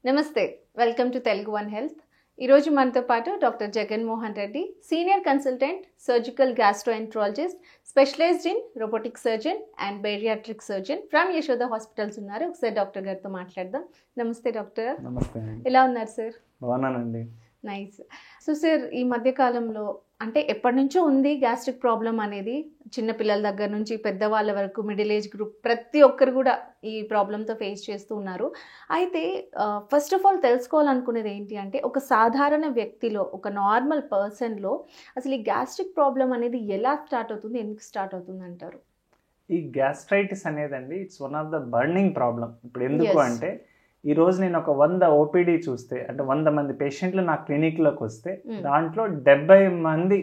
నమస్తే, welcome to Telugu one health. ఈరోజు మనతో పాటు doctor Jaganmohan Reddy, senior consultant, surgical gastroenterologist, specialised in robotic surgeon and bariatric surgeon from Yashoda hospitals ఉన్నారు. ఒకసారి డాక్టర్ గారితో మాట్లాడదాం. నమస్తే డాక్టర్. నమస్తే. ఎలా ఉన్నారు సార్? బాగున్నానండి. నైస్. సో సార్, ఈ మధ్య కాలంలో అంటే ఎప్పటి నుంచో ఉంది గ్యాస్ట్రిక్ ప్రాబ్లం అనేది, చిన్నపిల్లల దగ్గర నుంచి పెద్దవాళ్ళ వరకు, మిడిల్ ఏజ్ గ్రూప్ ప్రతి ఒక్కరు కూడా ఈ ప్రాబ్లంతో ఫేస్ చేస్తూ ఉన్నారు. అయితే ఫస్ట్ ఆఫ్ ఆల్ తెలుసుకోవాలనుకునేది ఏంటి అంటే, ఒక సాధారణ వ్యక్తిలో, ఒక నార్మల్ పర్సన్లో అసలు ఈ గ్యాస్ట్రిక్ ప్రాబ్లం అనేది ఎలా స్టార్ట్ అవుతుంది, ఎందుకు స్టార్ట్ అవుతుంది అంటారు? ఈ గ్యాస్ట్రైటిస్ అనేదండి it's one of the burning problem. ఇప్పుడు ఎందుకు అంటే, ఈరోజు నేను ఒక 100 ఓపీడీ చూస్తే, అంటే 100 మంది పేషెంట్లు నా క్లినిక్లోకి వస్తే దాంట్లో 70 మంది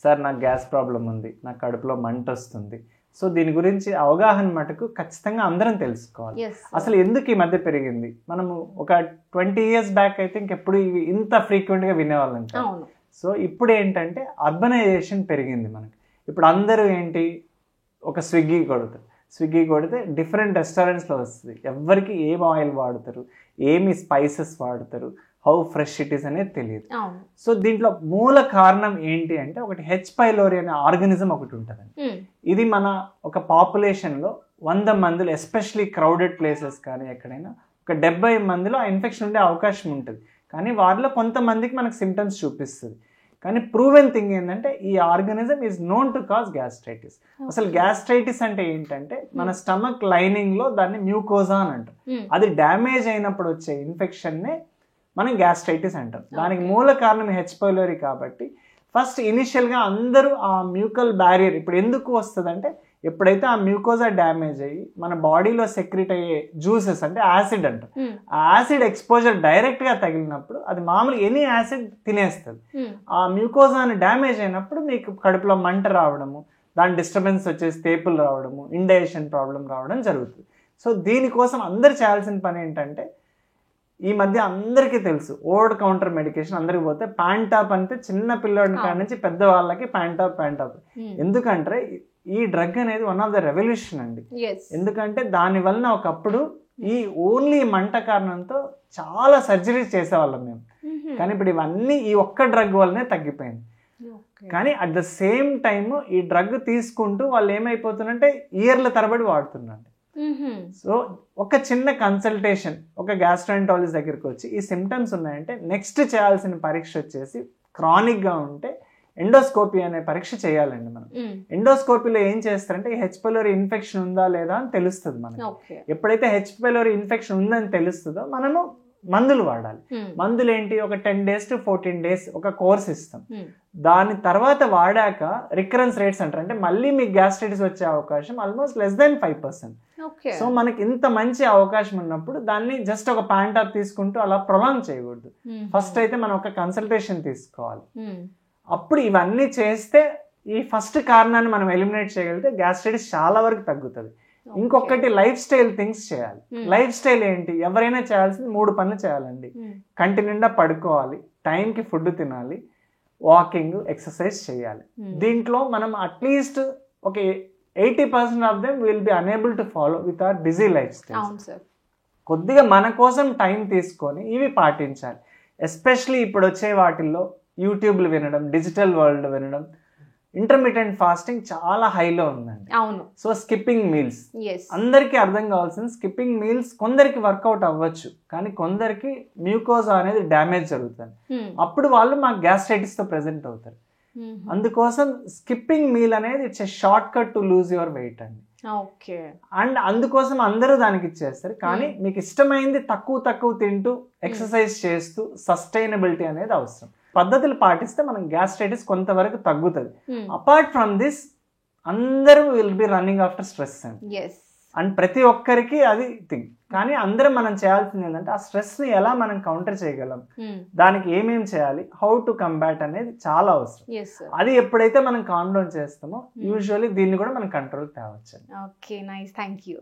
సార్ నాకు గ్యాస్ ప్రాబ్లం ఉంది, నా కడుపులో మంట వస్తుంది. సో దీని గురించి అవగాహన మటుకు ఖచ్చితంగా అందరం తెలుసుకోవాలి. అసలు ఎందుకు ఈ మధ్య పెరిగింది? మనము ఒక 20 years బ్యాక్ అయితే ఇంకెప్పుడు ఇవి ఇంత ఫ్రీక్వెంట్గా వినేవాళ్ళం కాదు. సో ఇప్పుడు ఏంటంటే అర్బనైజేషన్ పెరిగింది మనకి. ఇప్పుడు అందరూ ఏంటి, ఒక స్విగ్గీ కొడితే డిఫరెంట్ రెస్టారెంట్స్లో వస్తుంది. ఎవరికి ఏం ఆయిల్ వాడతారు, ఏమి స్పైసెస్ వాడతారు, హౌ ఫ్రెష్ ఇట్ ఈస్ అనేది తెలియదు. సో దీంట్లో మూల కారణం ఏంటి అంటే, ఒకటి హెచ్ పైలోరీ అనే ఆర్గనిజం ఒకటి ఉంటుందండి. ఇది మన ఒక పాపులేషన్లో 100 మందిలో, ఎస్పెషలీ క్రౌడెడ్ ప్లేసెస్ కానీ ఎక్కడైనా ఒక 70 మందిలో ఆ ఇన్ఫెక్షన్ ఉండే అవకాశం ఉంటుంది. కానీ వారిలో కొంతమందికి మనకు సిమ్టమ్స్ చూపిస్తుంది. కానీ ప్రూవెన్ థింగ్ ఏంటంటే, ఈ organism is known to cause gastritis. అసలు గ్యాస్ట్రైటిస్ అంటే ఏంటంటే, మన స్టమక్ లైనింగ్ లో దాన్ని మ్యూకోజా అని అంటాం. అది డ్యామేజ్ అయినప్పుడు వచ్చే ఇన్ఫెక్షన్నే మనం గ్యాస్ట్రైటిస్ అంటాం. దానికి మూల కారణం హెచ్ పైలోరీ. కాబట్టి ఫస్ట్ ఇనిషియల్గా అందరూ ఆ మ్యూకల్ బ్యారియర్, ఇప్పుడు ఎందుకు వస్తుందంటే, ఎప్పుడైతే ఆ మ్యూకోజా డ్యామేజ్ అయ్యి మన బాడీలో సెక్రెట్ అయ్యే జ్యూసెస్, అంటే యాసిడ్ అంటాం, ఆ యాసిడ్ ఎక్స్పోజర్ డైరెక్ట్గా తగిలినప్పుడు అది మామూలుగా ఎనీ యాసిడ్ తినేస్తుంది. ఆ మ్యూకోజాని డ్యామేజ్ అయినప్పుడు మీకు కడుపులో మంట రావడము, దాని డిస్టర్బెన్స్ వచ్చేసి తేపులు రావడము, ఇండైజెషన్ ప్రాబ్లం రావడం జరుగుతుంది. సో దీనికోసం అందరు చేయాల్సిన పని ఏంటంటే, ఈ మధ్య అందరికీ తెలుసు ఓవర్ కౌంటర్ మెడికేషన్ అందరికి పోతే ప్యాంటాప్ అంటే చిన్న పిల్లడి కాడ నుంచి పెద్ద వాళ్ళకి ప్యాంటాప్. ఎందుకంటే ఈ డ్రగ్ అనేది వన్ ఆఫ్ ద రెవల్యూషన్ అండి. ఎందుకంటే దాని వలన ఒకప్పుడు ఈ ఓన్లీ మంట కారణంతో చాలా సర్జరీస్ చేసేవాళ్ళం మేము. కానీ ఇప్పుడు ఇవన్నీ ఈ ఒక్క డ్రగ్ వల్లనే తగ్గిపోయింది. కానీ అట్ ద సేమ్ టైమ్ ఈ డ్రగ్ తీసుకుంటూ వాళ్ళు ఏమైపోతున్నారంటే ఇయర్ల తరబడి వాడుతున్నారు. సో ఒక చిన్న కన్సల్టేషన్, ఒక గ్యాస్ట్రోఎంట్రాలజిస్ట్ దగ్గరికి వచ్చి ఈ సిమ్టమ్స్ ఉన్నాయంటే నెక్స్ట్ చేయాల్సిన పరీక్ష వచ్చేసి, క్రానిక్గా ఉంటే ఎండోస్కోపీ అనే పరీక్ష చేయాలండి. మనం ఎండోస్కోపీలో ఏం చేస్తారంటే, హెచ్ పైలోరీ ఇన్ఫెక్షన్ ఉందా లేదా అని తెలుస్తుంది మనకి. ఎప్పుడైతే హెచ్ పైలోరీ ఇన్ఫెక్షన్ ఉందని తెలుస్తుందో మనము మందులు వాడాలి. మందులు ఏంటి, ఒక 10 days to 14 days ఒక కోర్స్ ఇస్తాం. దాని తర్వాత వాడాక రికరెన్స్ రేట్స్ అంటారు, అంటే మళ్ళీ మీకు గ్యాస్ట్రైటిస్ వచ్చే అవకాశం ఆల్మోస్ట్ less than 5%. సో మనకి ఇంత మంచి అవకాశం ఉన్నప్పుడు దాన్ని జస్ట్ ఒక ప్యాంటాప్ తీసుకుంటూ అలా ప్రొలాంగ్ చేయకూడదు. ఫస్ట్ అయితే మనం ఒక కన్సల్టేషన్ తీసుకోవాలి. అప్పుడు ఇవన్నీ చేస్తే ఈ ఫస్ట్ కారణాన్ని మనం ఎలిమినేట్ చేయగలిగితే గ్యాస్ట్రైటిస్ చాలా వరకు తగ్గుతుంది. ఇంకొకటి లైఫ్ స్టైల్ థింగ్స్ చేయాలి. లైఫ్ స్టైల్ ఏంటి, ఎవరైనా చేయాల్సింది 3 పనులు చేయాలండి. కంటి నిండా పడుకోవాలి, టైంకి ఫుడ్ తినాలి, వాకింగ్, ఎక్సర్సైజ్ చేయాలి. దీంట్లో మనం అట్లీస్ట్ ఒక 80% of them will be unable to follow with our busy life style. కొద్దిగా మన కోసం టైం తీసుకొని ఇవి పాటించాలి. ఎస్పెషలీ ఇప్పుడు వచ్చే వాటిల్లో యూట్యూబ్లు వినడం, డిజిటల్ వరల్డ్ వినడం, ఇంటర్మీడియట్ ఫాస్టింగ్ చాలా హైలో ఉందండి. సో స్కిప్పింగ్ మీల్స్ అందరికీ అర్థం కావాల్సింది. స్కిప్పింగ్ మీల్స్ కొందరికి వర్కౌట్ అవ్వచ్చు, కానీ కొందరికి మ్యూకోజా అనేది డ్యామేజ్ జరుగుతుంది. అప్పుడు వాళ్ళు మాకు గ్యాస్ట్రైటిస్ తో ప్రెజెంట్ అవుతారు. అందుకోసం స్కిప్పింగ్ మీల్ అనేది it's a short cut to lose your weight అండి. అండ్ అందుకోసం అందరూ దానికి ఇచ్చేస్తారు. కానీ మీకు ఇష్టమైంది తక్కువ తింటూ ఎక్సర్సైజ్ చేస్తూ సస్టైనబిలిటీ అనేది అవసరం. పద్ధతులు పాటిస్తే మనం గ్యాస్ట్రైటిస్ కొంతవరకు తగ్గుతుంది. అపార్ట్ ఫ్రమ్ దిస్ అందరూ will be running after stress and ప్రతి ఒక్కరికి అది థింగ్. కానీ అందరం మనం చేయాల్సింది ఏంటంటే, ఆ స్ట్రెస్ ని ఎలా మనం కౌంటర్ చేయగలం, దానికి ఏమేం చేయాలి, హౌ టు కంబాట్ అనేది చాలా అవసరం. అది ఎప్పుడైతే మనం కాంట్రోల్ చేస్తామో యూజువల్లీ దీన్ని కూడా మనం కంట్రోల్ తేవచ్చు. Okay, nice, thank you.